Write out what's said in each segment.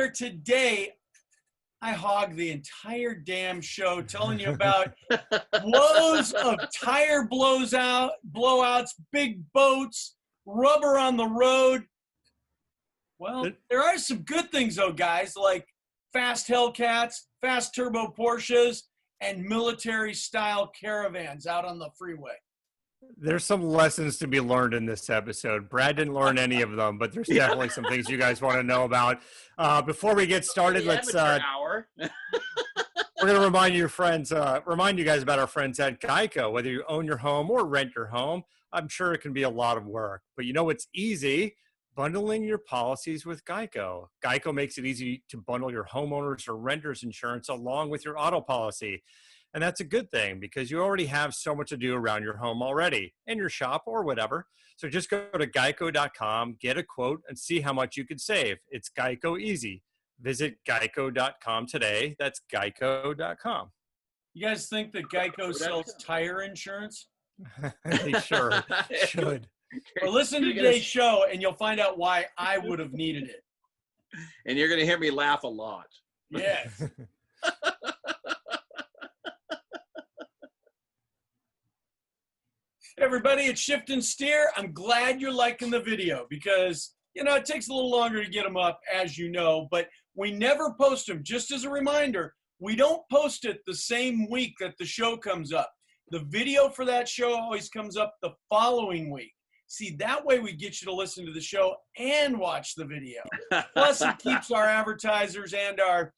here today. I hog the entire damn show telling you about woes of tire blowouts, big boats, rubber on the road. Well, there are some good things though, guys, like fast Hellcats, fast turbo Porsches, and military-style caravans out on the freeway. There's some lessons to be learned in this episode. Brad didn't learn any of them, but there's definitely some things you guys want to know about. Before we get started, let's hour. we're going to remind you guys about our friends at Geico. Whether you own your home or rent your home, I'm sure it can be a lot of work, but you know it's easy. Bundling your policies with Geico. Geico makes it easy to bundle your homeowners or renters insurance along with your auto policy. And that's a good thing because you already have so much to do around your home already, in your shop or whatever. So just go to geico.com, get a quote, and see how much you could save. It's Geico easy. Visit geico.com today. That's geico.com. You guys think that Geico sells tire insurance? They sure should. Well, listen to today's show, and you'll find out why I would have needed it. And you're going to hear me laugh a lot. Yes. Everybody, it's Shift and Steer. I'm glad you're liking the video because, you know, it takes a little longer to get them up, as you know, but we never post them. Just as a reminder, we don't post it the same week that the show comes up. The video for that show always comes up the following week. See, that way we get you to listen to the show and watch the video. Plus, it keeps our advertisers and our,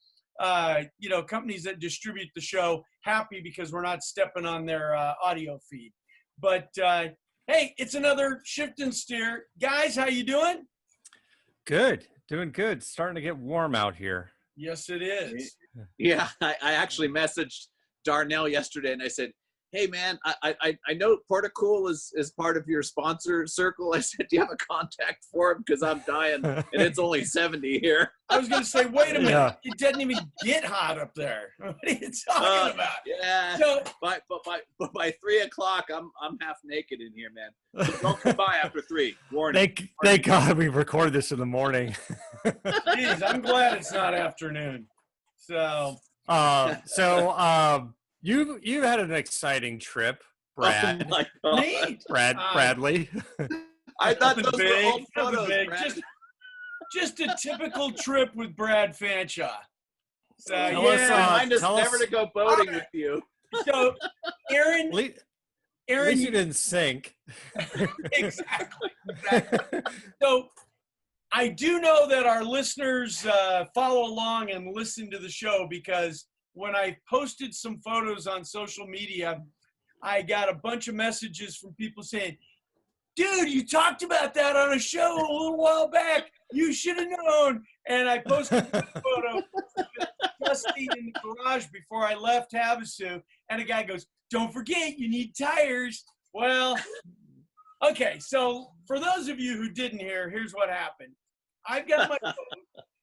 companies that distribute the show happy because we're not stepping on their audio feed. But, hey, it's another Shift and Steer. Guys, how you doing? Good. Doing good. Starting to get warm out here. Yes, it is. Yeah, I actually messaged Darnell yesterday, and I said, hey, man, I know Portacool is part of your sponsor circle. I said, do you have a contact for him? Because I'm dying, and it's only 70 here. I was going to say, wait a minute. Yeah. It doesn't even get hot up there. What are you talking about? Yeah, so, by 3 o'clock, I'm half naked in here, man. So don't come by after 3. Warning. Thank God we recorded this in the morning. Jeez, I'm glad it's not afternoon. So. You had an exciting trip, Brad. Oh Bradley. I thought those were old photos, Brad. Just a typical trip with Brad Fanshaw. So remind us never to go boating with you. So, Aaron, at least you didn't sink. Exactly. So, I do know that our listeners follow along and listen to the show because when I posted some photos on social media, I got a bunch of messages from people saying, dude, you talked about that on a show a little while back. You should have known. And I posted a photo dusty in the garage before I left Havasu. And a guy goes, don't forget, you need tires. Well, okay. So for those of you who didn't hear, here's what happened. I've got my boat,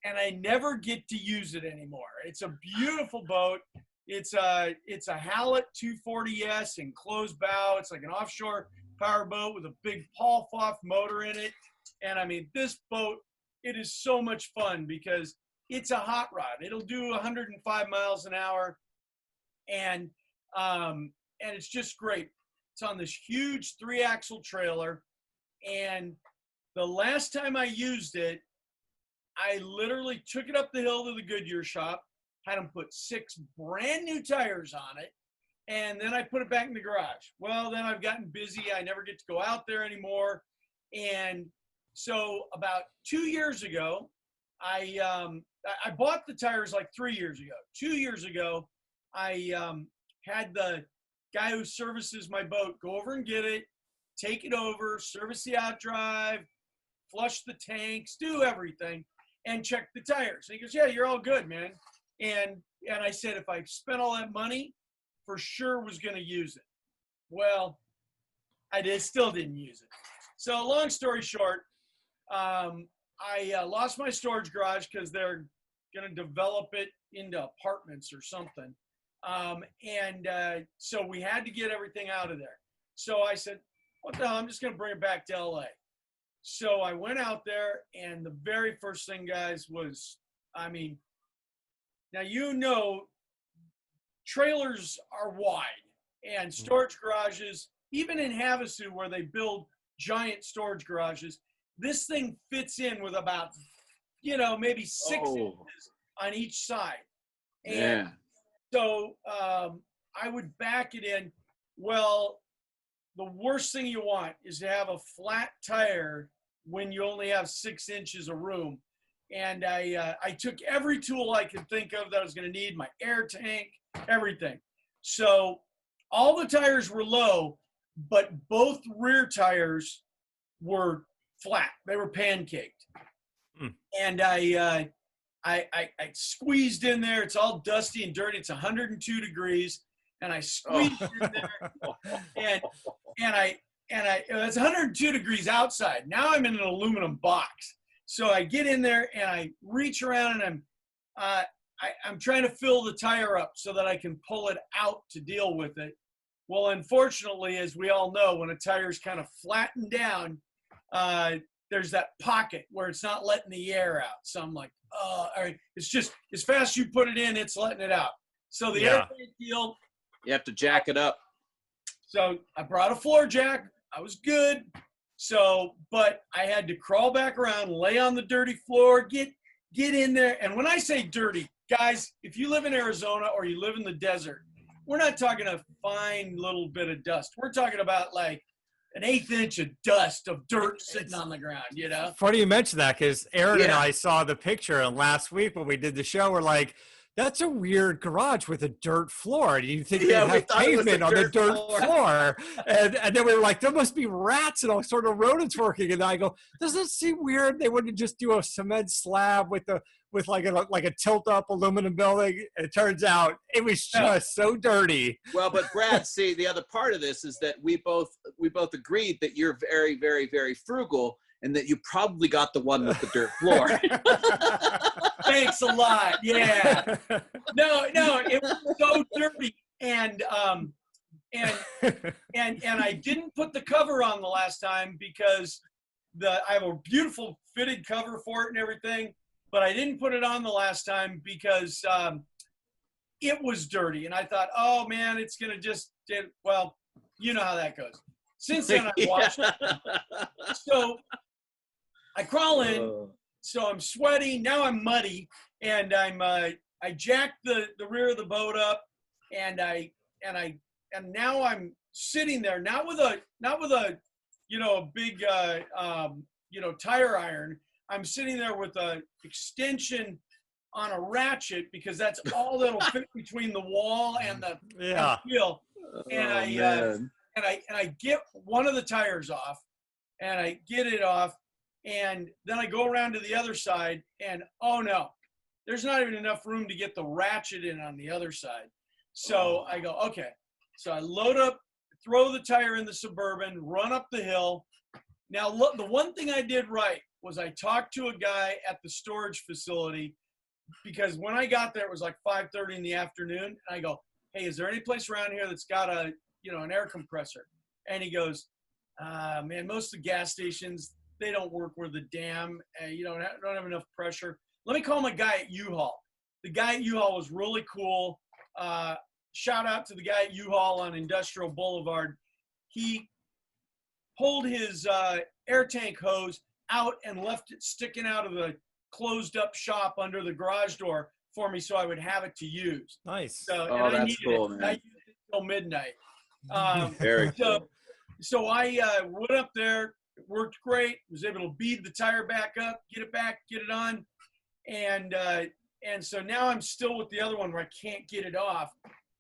and I never get to use it anymore. It's a beautiful boat. It's a Hallett 240S enclosed bow. It's like an offshore power boat with a big Paul Foff motor in it. And I mean, this boat, it is so much fun because it's a hot rod. It'll do 105 miles an hour. And it's just great. It's on this huge 3-axle trailer. And the last time I used it, I literally took it up the hill to the Goodyear shop, had them put 6 brand new tires on it, and then I put it back in the garage. Well, then I've gotten busy. I never get to go out there anymore. And so about 2 years ago, I bought the tires like 3 years ago. 2 years ago, I had the guy who services my boat go over and get it, take it over, service the outdrive, flush the tanks, do everything, and check the tires. And he goes, yeah, you're all good, man. And I said, if I spent all that money, for sure was going to use it. Well, still didn't use it. So long story short, I lost my storage garage because they're going to develop it into apartments or something. So we had to get everything out of there. So I said, what the hell, I'm just going to bring it back to LA. So I went out there, and the very first thing, guys, was I mean, now trailers are wide, and storage garages, even in Havasu where they build giant storage garages, this thing fits in with about, maybe 6 inches on each side. And so I would back it in. Well, the worst thing you want is to have a flat tire when you only have 6 inches of room. And I took every tool I could think of that I was going to need, my air tank, everything. So all the tires were low, but both rear tires were flat. They were pancaked. And I squeezed in there. It's all dusty and dirty. It's 102 degrees. And I squeezed in there. And it's 102 degrees outside. Now I'm in an aluminum box. So I get in there and I reach around and I'm trying to fill the tire up so that I can pull it out to deal with it. Well, unfortunately, as we all know, when a tire's kind of flattened down, there's that pocket where it's not letting the air out. So I'm like, all right, it's just as fast as you put it in, it's letting it out. So the air tank deal. You have to jack it up. So I brought a floor jack. I was good. So, but I had to crawl back around, lay on the dirty floor, get in there. And when I say dirty, guys, if you live in Arizona or you live in the desert, we're not talking a fine little bit of dust. We're talking about like an 1/8 inch of dust of dirt sitting on the ground, Funny you mention that, because Aaron and I saw the picture, and last week when we did the show, we're like, that's a weird garage with a dirt floor. Do you think they have pavement on the dirt floor? And then we were like, there must be rats and all sort of rodents working. And I go, doesn't it seem weird? They wouldn't just do a cement slab with like a tilt up aluminum building. And it turns out it was just so dirty. Well, but Brad, see, the other part of this is that we both agreed that you're very, very, very frugal, and that you probably got the one with the dirt floor. Thanks a lot. Yeah. No, it was so dirty. And I didn't put the cover on the last time because I have a beautiful fitted cover for it and everything, but I didn't put it on the last time because it was dirty. And I thought, oh man, it's going to well, you know how that goes. Since then I watched it. So I crawl in, so I'm sweaty. Now I'm muddy, and I jacked the rear of the boat up, and now I'm sitting there, not with a big tire iron. I'm sitting there with a extension on a ratchet because that's all that'll fit between the wall and the wheel. And I get one of the tires off, and I get it off. And then I go around to the other side, and oh no, there's not even enough room to get the ratchet in on the other side. So I go, okay. So I load up, throw the tire in the Suburban, run up the hill. Now, look, the one thing I did right was I talked to a guy at the storage facility, because when I got there, it was like 5:30 in the afternoon. And I go, hey, is there any place around here that's got an air compressor? And he goes, man, most of the gas stations, they don't work where the dam, you don't have enough pressure. Let me call my guy at U-Haul. The guy at U-Haul was really cool. Shout out to the guy at U-Haul on Industrial Boulevard. He pulled his air tank hose out and left it sticking out of the closed up shop under the garage door for me so I would have it to use. Nice. So, that's cool, man. I used it until midnight. Very cool. So I went up there. It worked great. Was able to bead the tire back up, get it on. And so now I'm still with the other one where I can't get it off.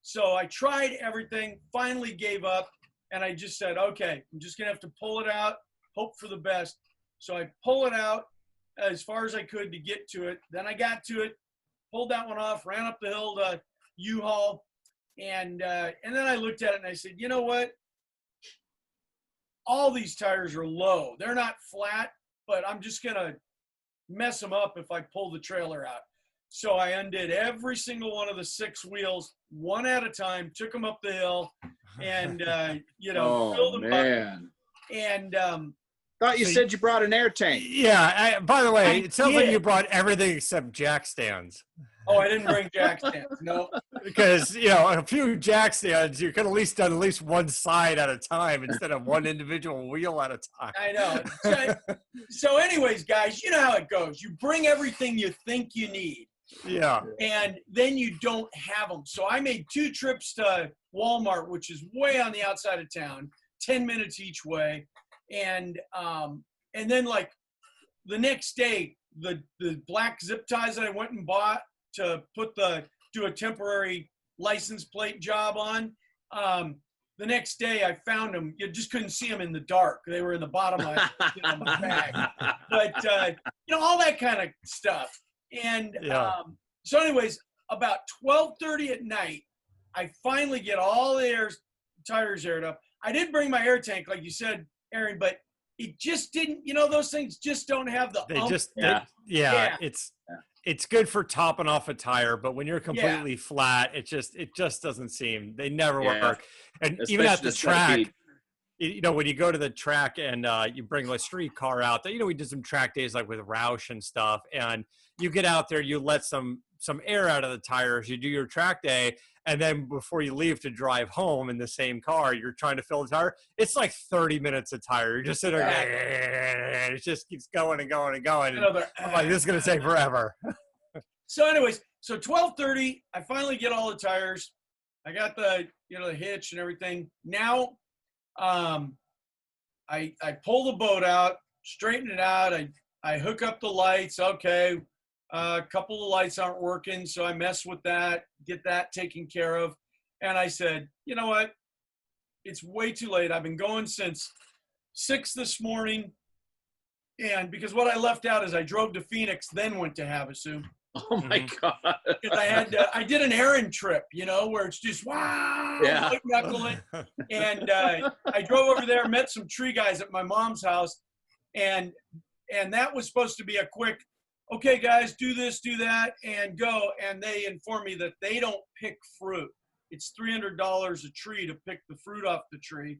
So I tried everything, finally gave up, and I just said, okay, I'm just going to have to pull it out, hope for the best. So I pull it out as far as I could to get to it. Then I got to it, pulled that one off, ran up the hill to U-Haul, and then I looked at it and I said, you know what? All these tires are low. They're not flat, but I'm just going to mess them up if I pull the trailer out. So I undid every single one of the 6 wheels, one at a time, took them up the hill, and, filled them up. And Thought you said you brought an air tank. Yeah. By the way, it sounds like you brought everything except jack stands. Oh, I didn't bring jack stands. No. Because, a few jack stands, you could at least done at least one side at a time instead of one individual wheel at a time. I know. So anyways, guys, you know how it goes. You bring everything you think you need. Yeah. And then you don't have them. So I made 2 trips to Walmart, which is way on the outside of town, 10 minutes each way. And then like the next day, the black zip ties that I went and bought to do a temporary license plate job on. The next day I found them. You just couldn't see them in the dark. They were in the bottom of my bag. But, all that kind of stuff. And so anyways, about 12:30 at night, I finally get all the tires aired up. I did bring my air tank, like you said, Aaron, but it just didn't, those things just don't have the it's good for topping off a tire, but when you're completely flat, it just doesn't seem, they never work. And especially even at the track, when you go to the track and you bring a street car out, we did some track days like with Roush and stuff, and you get out there, you let some air out of the tires, you do your track day, and then before you leave to drive home in the same car, you're trying to fill the tire. It's like 30 minutes of tire. You're just sitting there, and it just keeps going and going and going. And I'm like, this is going to take forever. So anyways, 12:30, I finally get all the tires. I got the, the hitch and everything. Now, I pull the boat out, straighten it out. I hook up the lights. Okay. A couple of lights aren't working, so I mess with that, get that taken care of. And I said, you know what? It's way too late. I've been going since 6 this morning. And because what I left out is I drove to Phoenix, then went to Havasu. Oh my God. Because I did an errand trip, where it's just, white knuckling. And I drove over there, met some tree guys at my mom's house. And that was supposed to be a quick, okay, guys, do this, do that, and go. And they informed me that they don't pick fruit. It's $300 a tree to pick the fruit off the tree.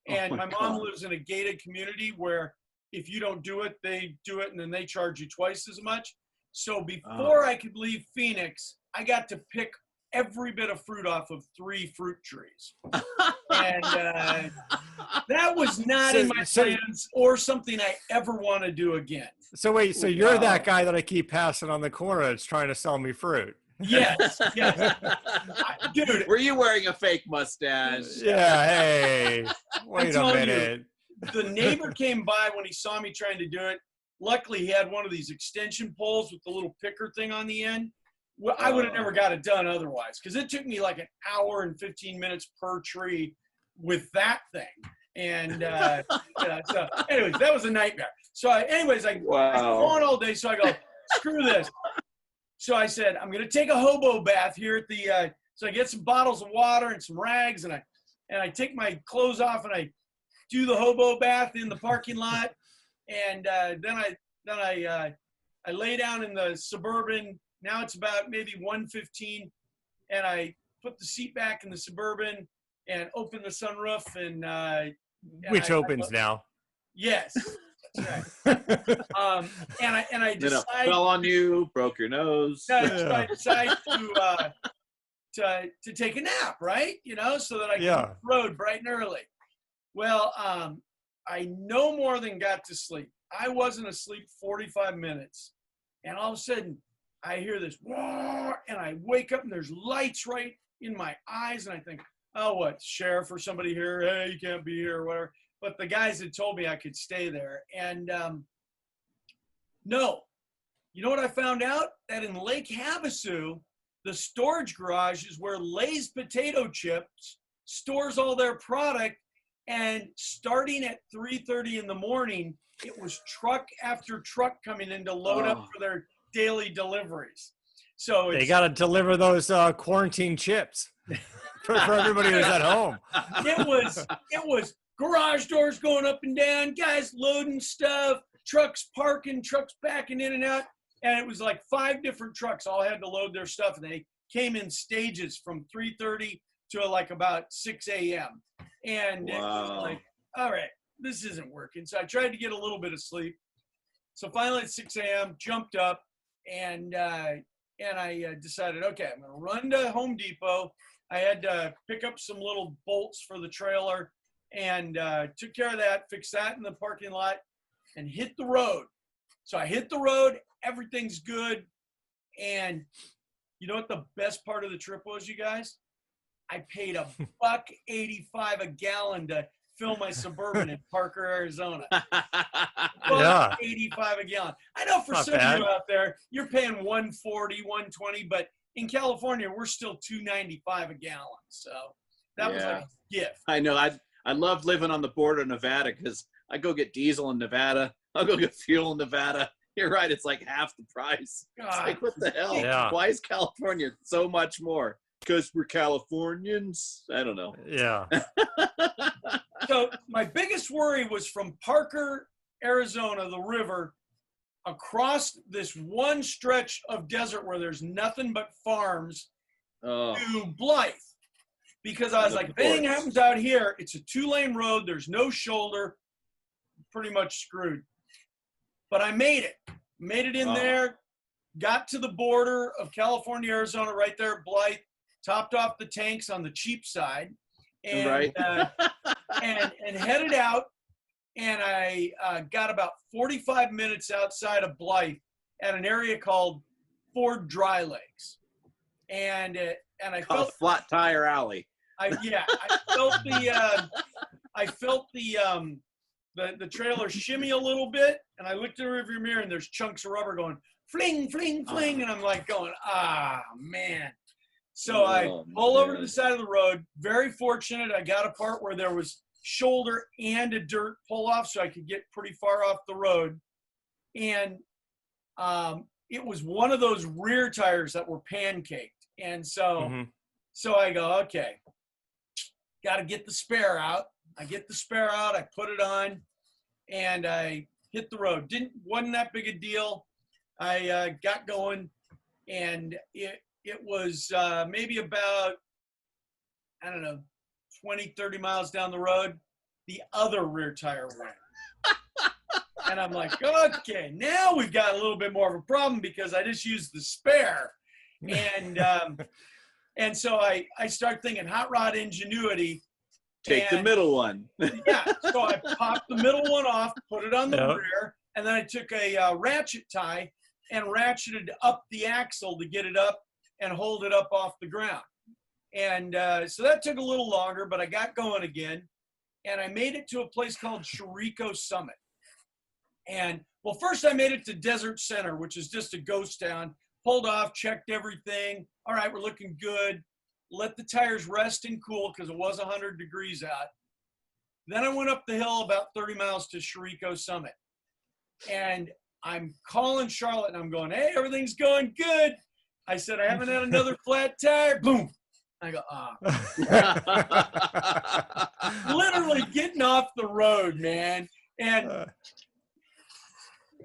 And my mom lives in a gated community where if you don't do it, they do it, and then they charge you twice as much. So before I could leave Phoenix, I got to pick every bit of fruit off of 3 fruit trees. And that was not in my plans or something I ever want to do again. So wait, so you're that guy that I keep passing on the corner that's trying to sell me fruit? Yes. Dude. Were you wearing a fake mustache? Yeah, hey, wait a minute. The neighbor came by when he saw me trying to do it. Luckily, he had one of these extension poles with the little picker thing on the end. Well, I would have never got it done otherwise, because it took me like an hour and 15 minutes per tree with that thing. And so anyways, that was a nightmare. So I go on all day. So I go, screw this. So I said, I'm going to take a hobo bath here at the, so I get some bottles of water and some rags, and I take my clothes off and I do the hobo bath in the parking lot. And then I lay down in the Suburban. Now it's about maybe 1:15, and I put the seat back in the Suburban and open the sunroof, and which opens now. Yes, that's right. And I decide fell on you, broke your nose. I decide to take a nap, right? So that I can hit the road bright and early. Well, I no more than got to sleep. I wasn't asleep 45 minutes, and all of a sudden I hear this, and I wake up and there's lights right in my eyes, and I think, oh, what, sheriff or somebody here? Hey, you can't be here or whatever. But the guys had told me I could stay there. And no, you know what I found out? That in Lake Havasu, the storage garage is where Lay's Potato Chips stores all their product. And starting at 3:30 in the morning, it was truck after truck coming in to load up for their daily deliveries. So they got to deliver those quarantine chips for everybody who's at home. It was garage doors going up and down, guys loading stuff, trucks parking, trucks backing in and out. And it was like 5 different trucks all had to load their stuff. And they came in stages from 3:30 to like about 6 a.m. And it was like, all right, this isn't working. So I tried to get a little bit of sleep. So finally at 6 a.m., jumped up, and I decided, okay, I'm going to run to Home Depot. I had to pick up some little bolts for the trailer, and took care of that, fixed that in the parking lot, and hit the road. So I hit the road. Everything's good. And you know what the best part of the trip was, you guys? I paid $1.85 a gallon to fill my Suburban in Parker, Arizona. $1.85 a gallon. I know for some of you out there, you're paying $1.40, $1.20, but in California, we're still $2.95 a gallon. So that was like a gift. I know. I love living on the border of Nevada because I go get diesel in Nevada. I'll go get fuel in Nevada. You're right. It's like half the price. It's like, what the hell? Yeah. Why is California so much more? Because we're Californians? I don't know. Yeah. So my biggest worry was from Parker, Arizona, the river, across this one stretch of desert where there's nothing but farms to Blythe. Because I was like, if anything happens out here, it's a 2-lane road. There's no shoulder. Pretty much screwed. But I made it. Made it in there. Got to the border of California, Arizona, right there at Blythe. Topped off the tanks on the cheap side. And, and headed out. And I got about 45 minutes outside of Blythe at an area called Ford Dry Lakes. And I felt Flat Tire Alley. I felt the trailer shimmy a little bit, and I looked in the rearview mirror, and there's chunks of rubber going fling, fling, fling, and I'm like going, man. So I pull over to the side of the road. Very fortunate, I got a part where there was shoulder and a dirt pull off, so I could get pretty far off the road. And it was one of those rear tires that were pancaked, and so so I go, okay, got to get the spare out. I get the spare out, I put it on, and I hit the road. Wasn't that big a deal. I got going, and it was maybe about, I don't know, 20, 30 miles down the road, the other rear tire went. And I'm like, okay, now we've got a little bit more of a problem because I just used the spare. And so I start thinking hot rod ingenuity. Take the middle one. Yeah, so I popped the middle one off, put it on the rear, and then I took a ratchet tie and ratcheted up the axle to get it up and hold it up off the ground. And so that took a little longer, but I got going again, and I made it to a place called Chirico Summit. And, well, first I made it to Desert Center, which is just a ghost town. Pulled off, checked everything. All right, we're looking good. Let the tires rest and cool because it was 100 degrees out. Then I went up the hill about 30 miles to Chirico Summit. And I'm calling Charlotte, and I'm going, hey, everything's going good. I said, I haven't had another flat tire. Boom. I go, literally getting off the road, man. And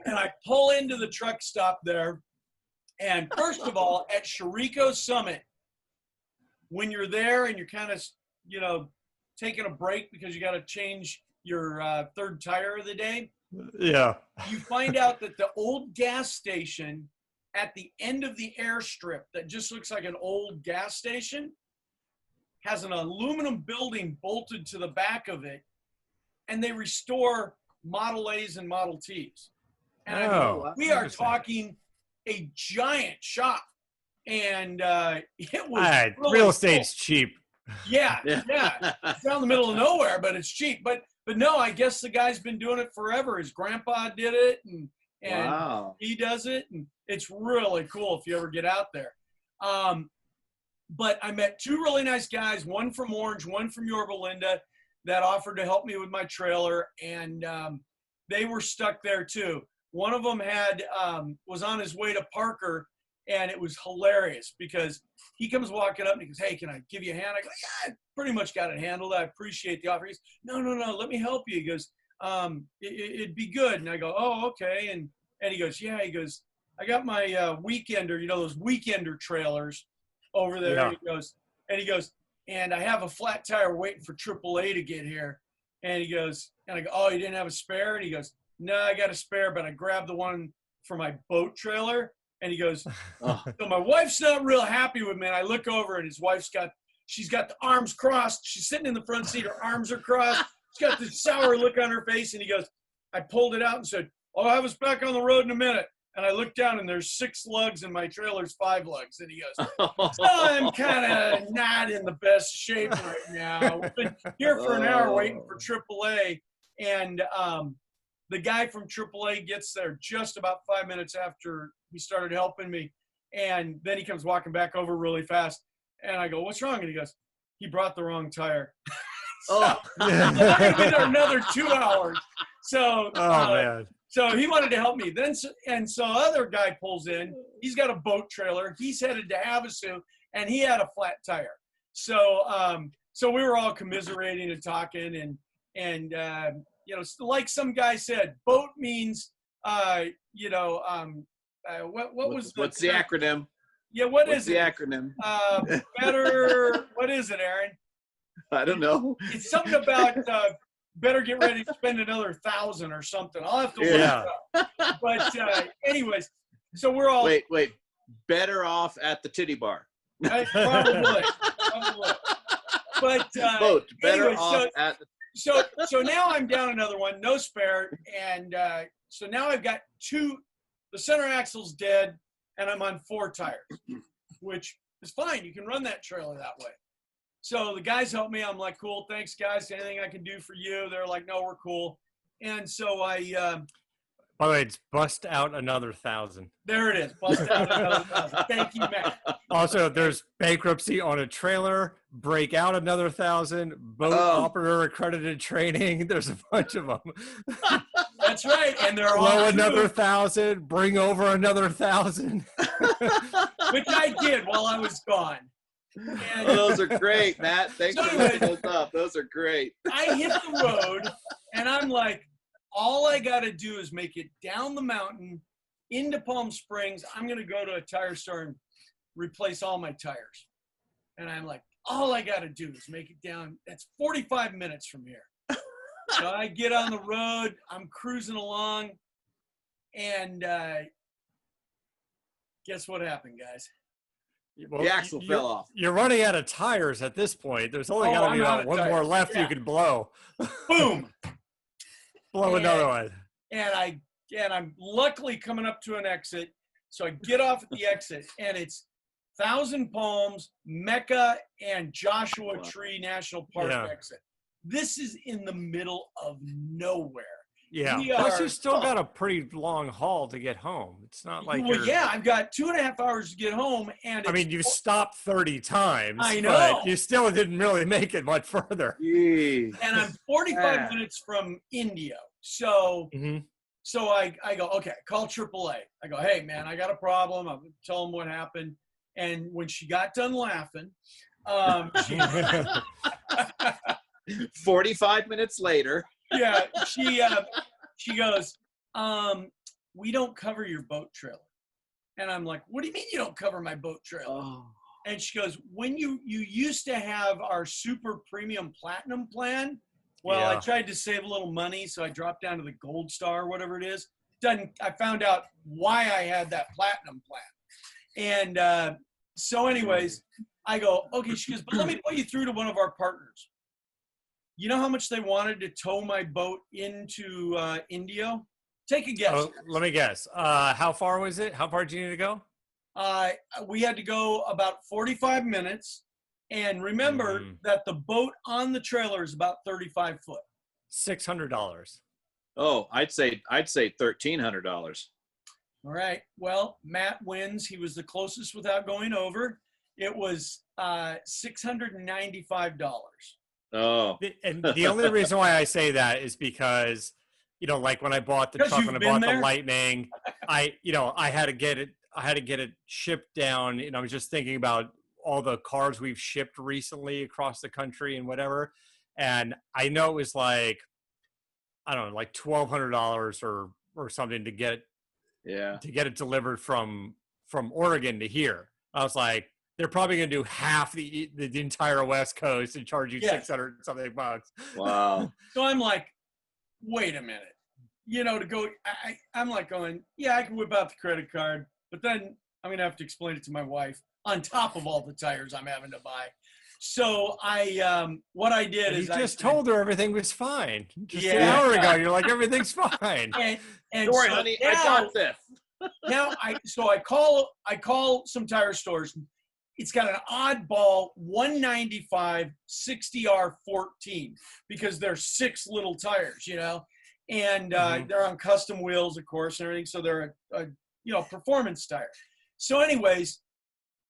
I pull into the truck stop there. And first of all, at Chirico Summit, when you're there and you're kind of, taking a break because you got to change your third tire of the day. Yeah. You find out that the old gas station at the end of the airstrip that just looks like an old gas station has an aluminum building bolted to the back of it, and they restore Model A's and Model T's. And I mean, we are talking a giant shop, and it was really real estate's cheap. Yeah. It's down the middle of nowhere, but it's cheap. But no, I guess the guy's been doing it forever. His grandpa did it, and he does it, and it's really cool if you ever get out there. But I met two really nice guys, one from Orange, one from Yorba Linda, that offered to help me with my trailer, and they were stuck there too. One of them was on his way to Parker, and it was hilarious because he comes walking up and he goes, hey, can I give you a hand? I go, yeah, I pretty much got it handled. I appreciate the offer. He goes, no, let me help you. He goes, it'd be good. And I go, oh, okay. And he goes, yeah, I got my weekender, those weekender trailers over there. Yeah. He goes, and I have a flat tire waiting for AAA to get here. And he goes, and I go, oh, you didn't have a spare? And he goes, no, I got a spare, but I grabbed the one for my boat trailer. And he goes, Oh. so my wife's not real happy with me. And I look over and his wife's she's got the arms crossed. She's sitting in the front seat. Her arms are crossed. She's got this sour look on her face. And he goes, I pulled it out and said, I'll have us back on the road in a minute. And I looked down and there's 6 lugs and my trailer's 5 lugs. And he goes, so I'm kind of not in the best shape right now. We've been here for an hour waiting for AAA. And the guy from AAA gets there just about 5 minutes after he started helping me. And then he comes walking back over really fast. And I go, what's wrong? And he goes, he brought the wrong tire. So I'm going to be there another 2 hours. So, man. So he wanted to help me. So other guy pulls in. He's got a boat trailer. He's headed to Havasu, and he had a flat tire. So so we were all commiserating and talking, and like some guy said, boat means what was what's the acronym? Yeah, what's the acronym? Better. What is it, Aaron? I don't know. It's something about. Better get ready to spend another 1,000 or something. I'll have to look it up. But anyways, so we're all wait. Better off at the titty bar. Probably. But boat better anyway, off at the. So now I'm down another one, no spare, and so now I've got 2. The center axle's dead, and I'm on 4 tires, which is fine. You can run that trailer that way. So the guys help me. I'm like, cool, thanks, guys. Anything I can do for you? They're like, no, we're cool. And so I by the way, it's bust out another 1,000. There it is. Bust out another 1,000. Thank you, Matt. Also, there's bankruptcy on a trailer, break out another 1,000, boat operator accredited training. There's a bunch of them. That's right. And they're all all another 1,000, bring over another 1,000. Which I did while I was gone. And those are great, Matt. Thanks for looking those up. Those are great. I hit the road, and I'm like, all I got to do is make it down the mountain into Palm Springs. I'm going to go to a tire store and replace all my tires. And I'm like, all I got to do is make it down. That's 45 minutes from here. So I get on the road. I'm cruising along. And guess what happened, guys? Well, the axle fell off. You're running out of tires at this point. There's only got to be about one more left you can blow. Boom. Blow another one. And I'm luckily coming up to an exit. So I get off at the exit, and it's Thousand Palms, Mecca, and Joshua Tree National Park exit. This is in the middle of nowhere. Yeah. Plus, you still got a pretty long haul to get home. It's not like I've got 2.5 hours to get home, and I mean, you stopped 30 times. I know. But you still didn't really make it much further. Jeez. And I'm 45 minutes from Indio. So, so I go, okay, call AAA. I go, hey, man, I got a problem. I'm going to tell them what happened. And when she got done laughing, 45 minutes later. Yeah, she goes, we don't cover your boat trailer. And I'm like, what do you mean you don't cover my boat trailer? Oh. And she goes, when you used to have our super premium platinum plan. Well, I tried to save a little money, so I dropped down to the gold star or whatever it is. I found out why I had that platinum plan. And so anyways, I go, okay, she goes, but let me put you through to one of our partners. You know how much they wanted to tow my boat into Indio? Take a guess. Oh, let me guess. How far was it? How far did you need to go? We had to go about 45 minutes. And remember that the boat on the trailer is about 35 foot. $600. Oh, I'd say $1,300. All right. Well, Matt wins. He was the closest without going over. It was $695. Oh. And the only reason why I say that is because, like when I bought the truck, when I bought the Lightning, I had to get it shipped down. And I was just thinking about all the cars we've shipped recently across the country and whatever. And I know it was like, I don't know, like $1,200 or something to get it delivered from Oregon to here. I was like, they're probably going to do half the entire West Coast and charge you Yes. $600 something bucks. Wow. So I'm like, wait a minute. You know, to go, I'm like going, yeah, I can whip out the credit card, but then I'm going to have to explain it to my wife on top of all the tires I'm having to buy. So what I did And is you just told her everything was fine. Just an Yeah. hour ago, you're like, everything's fine. and Don't worry, so honey. now, I got this. now I call some tire stores. It's got an oddball 195 60R14 because they're 6 little tires, you know, and they're on custom wheels, of course, and everything. So they're a performance tire. So, anyways,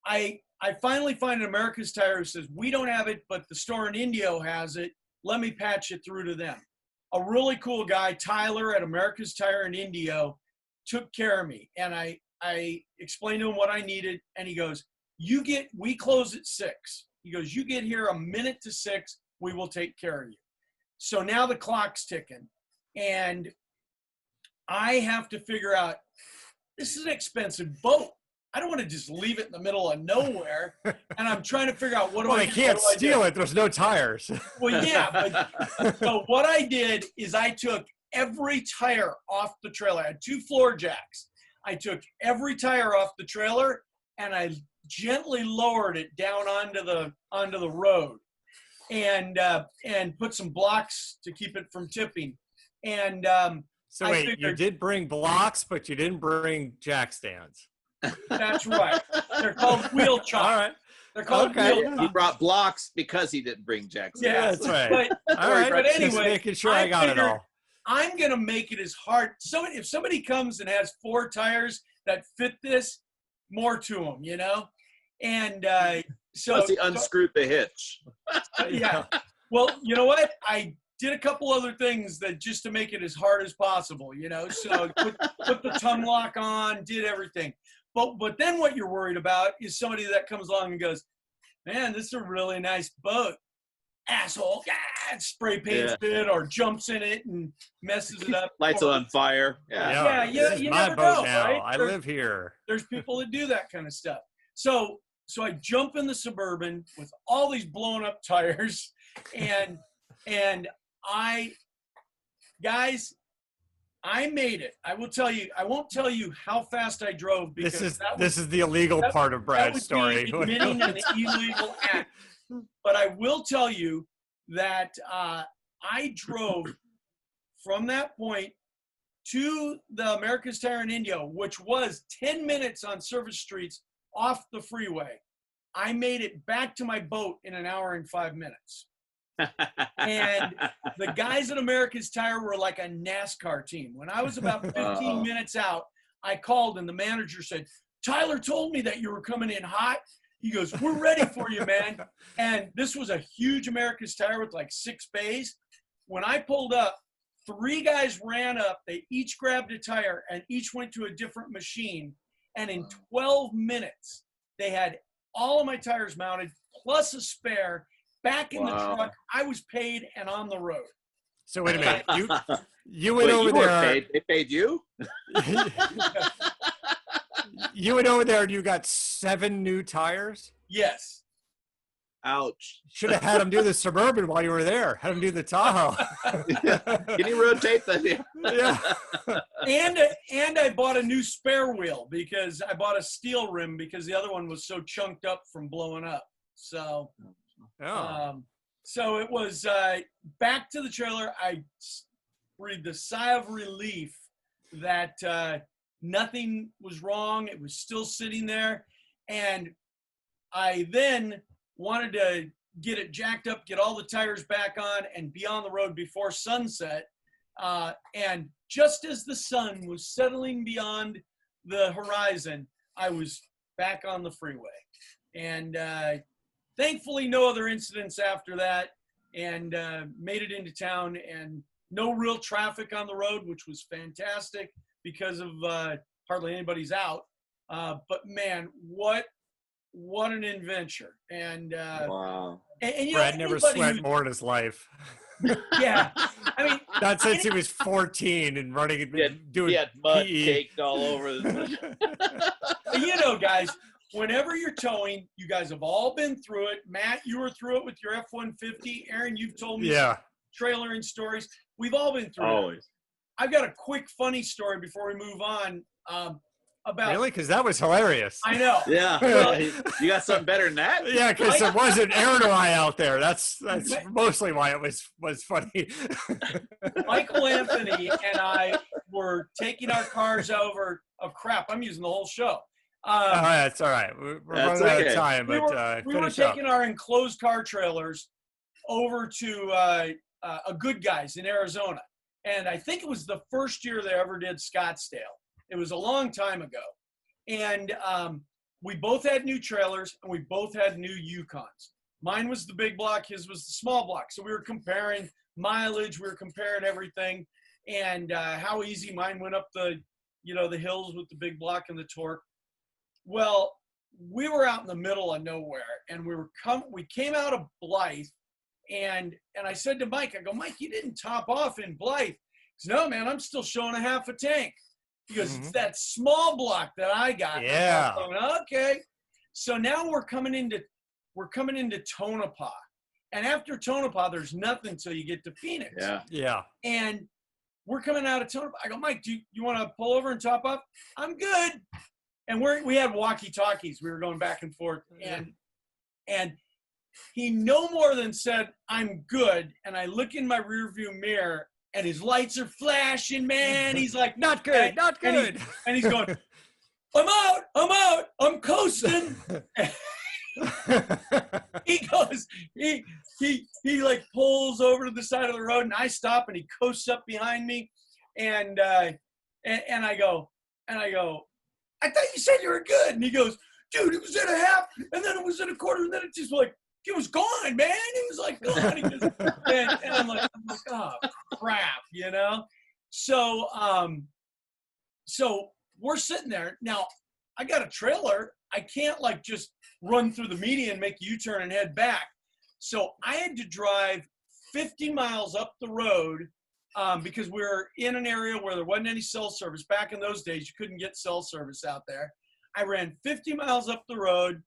I finally find an America's Tire who says, we don't have it, but the store in Indio has it. Let me patch it through to them. A really cool guy, Tyler at America's Tire in Indio, took care of me. And I explained to him what I needed. And he goes, we close at 6. He goes, you get here a minute to 6, we will take care of you. So now the clock's ticking. And I have to figure out, this is an expensive boat. I don't want to just leave it in the middle of nowhere. And I'm trying to figure out what do I do? Well, they can't steal it. There's no tires. Well, yeah. But, so what I did is I took every tire off the trailer. I had 2 floor jacks. I took every tire off the trailer and I gently lowered it down onto the road and put some blocks to keep it from tipping. And so wait, you did bring blocks, but you didn't bring jack stands. That's right. They're called wheel chocks. All right. They're called wheel chocks. He brought blocks because he didn't bring jacks. Yeah, that's right. But, all right, but anyway, just making sure I got it all. I'm going to make it as hard. So if somebody comes and has 4 tires that fit this, more to them, you know? And so. Plus he unscrewed the hitch. Yeah. Well, you know what? I did a couple other things that just to make it as hard as possible, you know? So put the tongue lock on, did everything. But then what you're worried about is somebody that comes along and goes, man, this is a really nice boat. Asshole. Yeah, spray paints it or jumps in it and messes it up. Lights on fire. Yeah, this is you my never boat know, now. right? I live here. There's people that do that kind of stuff. So I jump in the Suburban with all these blown up tires and I made it. I will tell you. I won't tell you how fast I drove because this is the illegal part of Brad's story. Admitting an illegal act. But I will tell you that I drove from that point to the America's Tire in Indio, which was 10 minutes on surface streets off the freeway. I made it back to my boat in an hour and 5 minutes. And the guys at America's Tire were like a NASCAR team. When I was about 15 minutes out, I called and the manager said, Tyler told me that you were coming in hot. He goes, we're ready for you, man. And this was a huge America's Tire with like 6 bays. When I pulled up, 3 guys ran up. They each grabbed a tire and each went to a different machine. And in 12 minutes, they had all of my tires mounted, plus a spare, back in the truck. I was paid and on the road. So wait a minute. You went over there. Paid. They paid you? You went over there and you got 7 new tires? Yes. Ouch. Should have had him do the Suburban while you were there. Had him do the Tahoe. Can you rotate that? Yeah. And I bought a new spare wheel because I bought a steel rim because the other one was so chunked up from blowing up. So, so it was back to the trailer. I breathed a sigh of relief that nothing was wrong. It was still sitting there. And I then wanted to get it jacked up, get all the tires back on, and be on the road before sunset. And just as the sun was settling beyond the horizon, I was back on the freeway. And thankfully, no other incidents after that, and made it into town, and no real traffic on the road, which was fantastic because of hardly anybody's out. But man, what an adventure. And wow. And Brad never sweat more in his life. Yeah. I mean, not since he was 14 and running and doing he had mud PE. caked all over. You know, guys, whenever you're towing, you guys have all been through it. Matt, you were through it with your F-150. Aaron, you've told me some trailering stories. We've all been through it. I've got a quick, funny story before we move on. About really? Because that was hilarious. I know. Yeah. Well, you got something better than that? Yeah, because it wasn't Aaron or I out there. That's mostly why it was funny. Michael Anthony and I were taking our cars over. Oh crap! I'm using the whole show. That's all right. We're running out of time, we were taking our enclosed car trailers over to a Good Guys in Arizona, and I think it was the first year they ever did Scottsdale. It was a long time ago. And we both had new trailers and we both had new Yukons. Mine was the big block, his was the small block. So we were comparing mileage, we were comparing everything, and how easy mine went up the hills with the big block and the torque. Well, we were out in the middle of nowhere, and we came out of Blythe, and I said to Mike, I go, Mike, you didn't top off in Blythe. He goes, no, man, I'm still showing a half a tank. Because it's that small block that I got. Yeah. Going, okay. So now we're coming into Tonopah. And after Tonopah, there's nothing till you get to Phoenix. Yeah. Yeah. And we're coming out of Tonopah. I go, Mike, do you want to pull over and top up? I'm good. And we had walkie-talkies. We were going back and forth. And he no more than said, I'm good. And I look in my rearview mirror, and his lights are flashing, man. He's like, not good, not good. And he's going, I'm out, I'm coasting. He goes, he like pulls over to the side of the road, and I stop, and he coasts up behind me, and I go, I thought you said you were good. And he goes, dude, it was at a half, and then it was at a quarter, and then it just like, he was gone, man. He was like gone. He just, and I'm like, oh crap, So, so we're sitting there. Now, I got a trailer. I can't like just run through the median, make a U-turn, and head back. So I had to drive 50 miles up the road because we were in an area where there wasn't any cell service. Back in those days, you couldn't get cell service out there. I ran 50 miles up the road,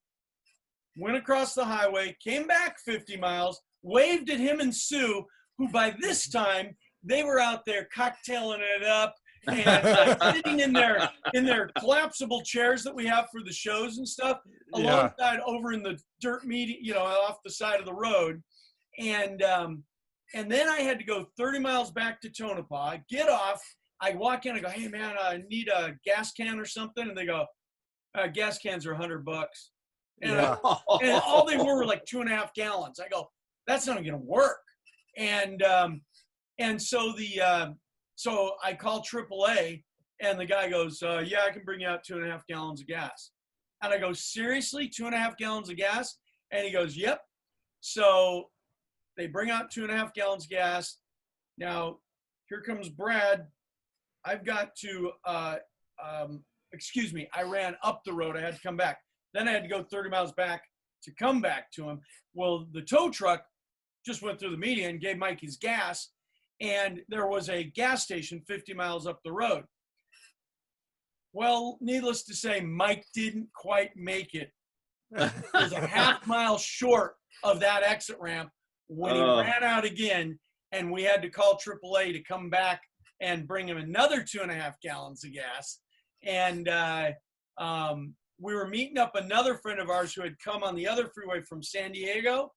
went across the highway, came back 50 miles, waved at him and Sue, who by this time, they were out there cocktailing it up and sitting in their collapsible chairs that we have for the shows and stuff, alongside over in the dirt median, off the side of the road. And then I had to go 30 miles back to Tonopah, get off. I walk in, I go, hey man, I need a gas can or something. And they go, gas cans are $100. And, and all they were like 2.5 gallons. I go, that's not going to work. And so so I call AAA, and the guy goes, yeah, I can bring you out 2.5 gallons of gas. And I go, seriously, 2.5 gallons of gas? And he goes, yep. So they bring out 2.5 gallons of gas. Now, here comes Brad. I've got to, excuse me, I ran up the road. I had to come back. Then I had to go 30 miles back to come back to him. Well, the tow truck just went through the median, gave Mike his gas, and there was a gas station 50 miles up the road. Well, needless to say, Mike didn't quite make it. He was a half mile short of that exit ramp when he ran out again, and we had to call AAA to come back and bring him another 2.5 gallons of gas. And we were meeting up another friend of ours who had come on the other freeway from San Diego,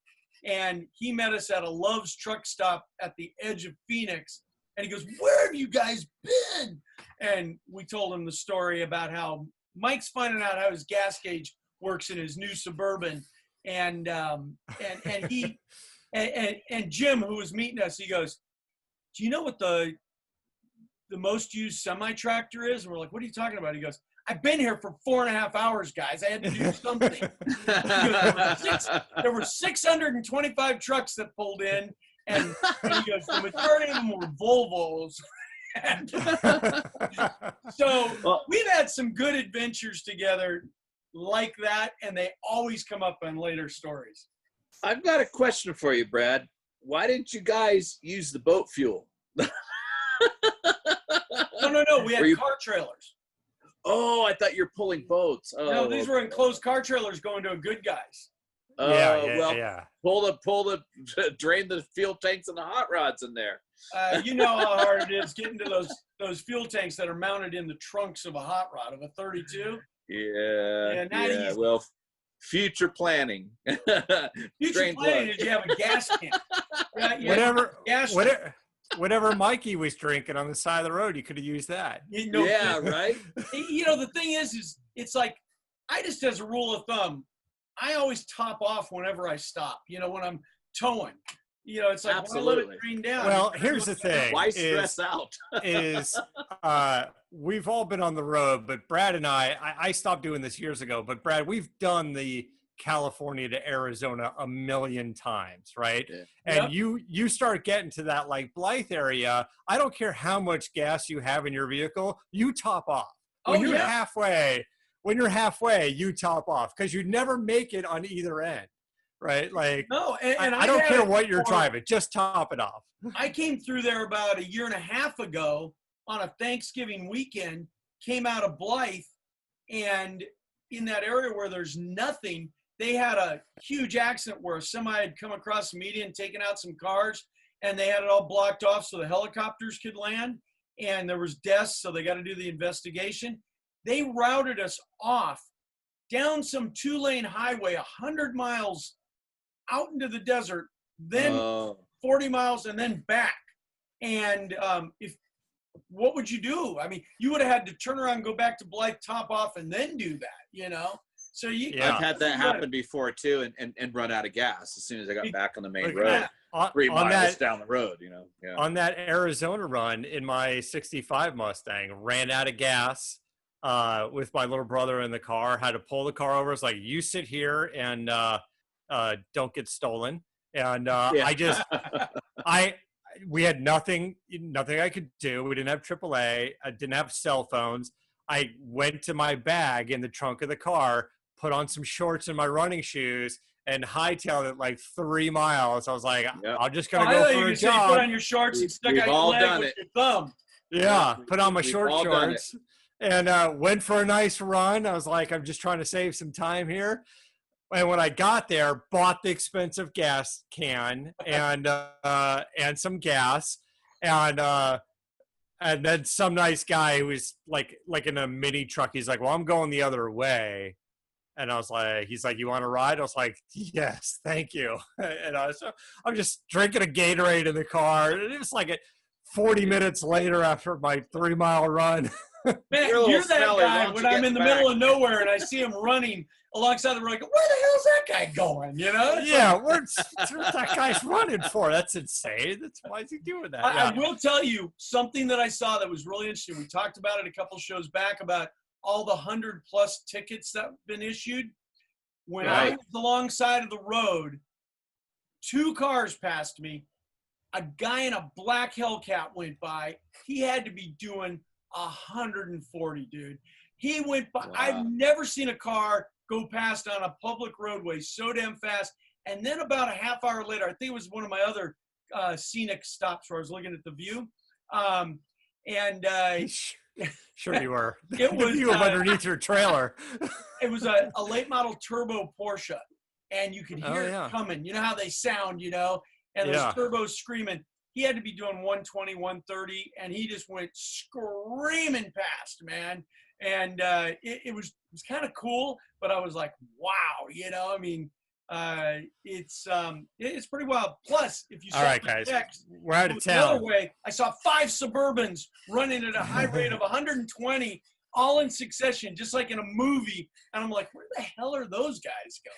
and he met us at a Love's truck stop at the edge of Phoenix. And he goes, where have you guys been? And we told him the story about how Mike's finding out how his gas gauge works in his new Suburban. And he and Jim, who was meeting us, he goes, do you know what the most used semi-tractor is? And we're like, what are you talking about? He goes, I've been here for 4.5 hours, guys. I had to do something. There were 625 trucks that pulled in, and he goes, the majority of them were Volvos. So we've had some good adventures together like that, and they always come up in later stories. I've got a question for you, Brad. Why didn't you guys use the boat fuel? No. We had car trailers. Oh, I thought you were pulling boats. Oh, No, these were enclosed car trailers going to a Good Guys. Drain the fuel tanks and the hot rods in there. You know how hard it is getting to those fuel tanks that are mounted in the trunks of a hot rod, of a 32. Yeah. Well, future planning. Future planning is you have a gas can. Whatever Mikey was drinking on the side of the road, you could have used that. Right? The thing is it's like, I just, as a rule of thumb, I always top off whenever I stop, when I'm towing. It's like, when I let it drain down. Well, here's the thing. Why stress out? We've all been on the road, but Brad and I stopped doing this years ago, but Brad, we've done the California to Arizona a million times, right? Yeah. And you start getting to that like Blythe area. I don't care how much gas you have in your vehicle, you top off. When you're halfway, you top off because you never make it on either end, right? Like, no, and I don't care what you're driving, just top it off. I came through there about a year and a half ago on a Thanksgiving weekend, came out of Blythe, and in that area where there's nothing, they had a huge accident where a semi had come across the median, taken out some cars, and they had it all blocked off so the helicopters could land, and there was deaths, so they got to do the investigation. They routed us off down some 2-lane highway, 100 miles out into the desert, then 40 miles, and then back. And what would you do? I mean, you would have had to turn around and go back to Blythe, top off, and then do that, So I've had that happen before too, and run out of gas as soon as I got back on the main road. 3 miles down the road, On that Arizona run in my 65 Mustang, ran out of gas with my little brother in the car, had to pull the car over. It's like, you sit here and don't get stolen. And we had nothing I could do. We didn't have AAA. I didn't have cell phones. I went to my bag in the trunk of the car, put on some shorts and my running shoes, and hightailed it like 3 miles. I was like, I'm just going to go for a jog. Put on your shorts and stuck out your leg with your thumb. Yeah, put on my shorts and went for a nice run. I was like, I'm just trying to save some time here. And when I got there, bought the expensive gas can and some gas, and then some nice guy who was like in a mini truck. He's like, well, I'm going the other way. And I was like, he's like, you want to ride? I was like, yes, thank you. And I'm just drinking a Gatorade in the car. And it was like 40 minutes later after my 3-mile run. Man, you're that guy when I'm in the middle of nowhere and I see him running alongside the road. Like, where the hell's that guy going? Yeah, what's that guy's running for? That's insane. Why is he doing that? I will tell you something that I saw that was really interesting. We talked about it a couple shows back about all the 100+ tickets that have been issued. When I was alongside of the road, 2 cars passed me. A guy in a black Hellcat went by. He had to be doing 140, dude. He went by. Wow. I've never seen a car go past on a public roadway so damn fast. And then about a half hour later, I think it was one of my other scenic stops where I was looking at the view. Sure you were. It was you underneath your trailer. It was a late model turbo Porsche, and you could hear it coming. You know how they sound, and those turbos screaming. He had to be doing 120, 130, and he just went screaming past, man. And it was kind of cool, but I was like, wow, it's pretty wild. Plus, if you saw right, guys, we're out of town. Other way, I saw 5 Suburbans running at a high rate of 120, all in succession, just like in a movie. And I'm like, where the hell are those guys going?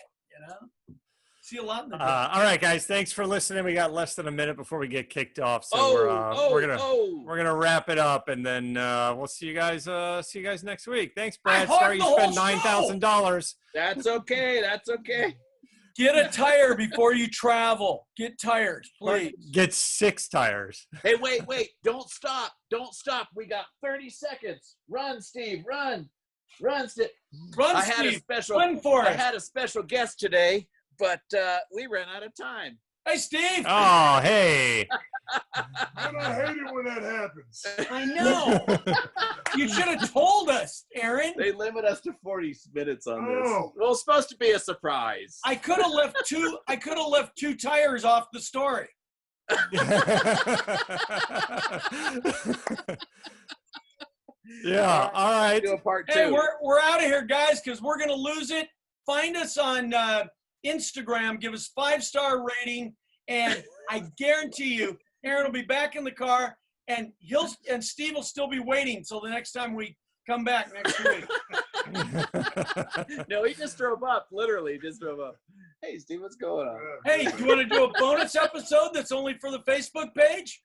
See a lot in the all right, guys, thanks for listening. We got less than a minute before we get kicked off, so we're gonna wrap it up, and then we'll see you guys next week. Thanks, Brad. Sorry you spent $9,000. That's okay. Get a tire before you travel. Get tires, please. Get 6 tires. Hey, wait. Don't stop. We got 30 seconds. Run, Steve. Run, Steve. Run, I Steve. had a special guest today, but we ran out of time. Hey, Steve. Oh, hey. And I hate it when that happens. I know. You should have told us, Aaron. They limit us to 40 minutes on this. Oh. Well, it's supposed to be a surprise. I could have left two tires off the story. Yeah. All right. Do a part Hey, two. we're out of here, guys, because we're gonna lose it. Find us on Instagram. Give us 5-star rating, and I guarantee you, Aaron will be back in the car, and Steve will still be waiting till the next time we come back next week. No, he just drove up. Literally, just drove up. Hey, Steve, what's going on? Hey, do you want to do a bonus episode that's only for the Facebook page?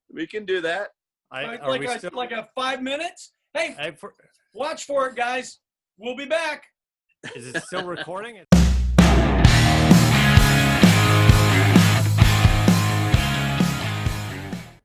We can do that. Like a 5 minutes? Hey, watch for it, guys. We'll be back. Is it still recording?